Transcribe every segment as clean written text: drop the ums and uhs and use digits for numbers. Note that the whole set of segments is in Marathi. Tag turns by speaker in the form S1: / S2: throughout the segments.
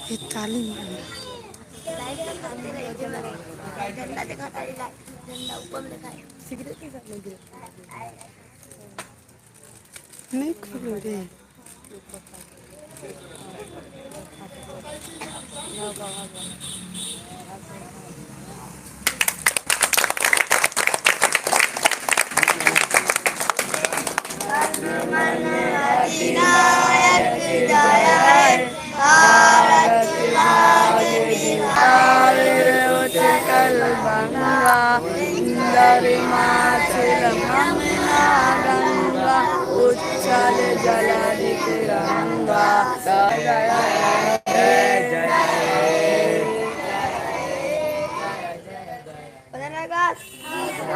S1: हे तालीम
S2: झंडा देखा झंडा ऊपर में दिखाई सिगरेट के साथ लगे
S1: नहीं खोलो रे
S3: उच्छल जलादि तिरंगा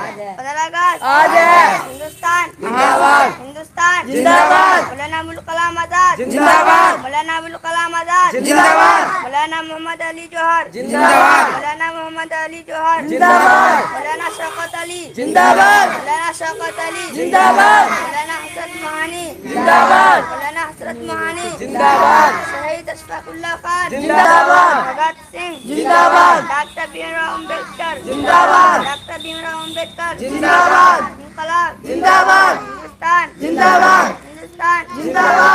S2: आज हिंदुस्तान जिंदाबाद हिंदुस्तान जिंदाबाद मौलाना अबुल कलाम आजाद जिंदाबाद मौलाना अबुल कलाम आजाद जिंदाबाद मौलाना मोहम्मद अली जौहर जिंदाबाद मौलाना मोहम्मद अली जौहर जिंदाबाद मौलाना शौकत अली जिंदाबाद मौलाना शौकत अली जिंदाबाद मौलाना हसरत मोहानी जिंदाबाद मौलाना हसरत मोहानी जिंदाबाद शहीद अशफाकुल्लाह खान जिंदाबाद भगत सिंह जिंदाबाद डॉक्टर भीमराव अम्बेडकर जिंदाबाद डॉक्टर भीमराव अम्बेडकर जिंदाबाद इंकलाब जिंदाबाद हिंदुस्तान जिंदाबाद हिंदुस्तान जिंदाबाद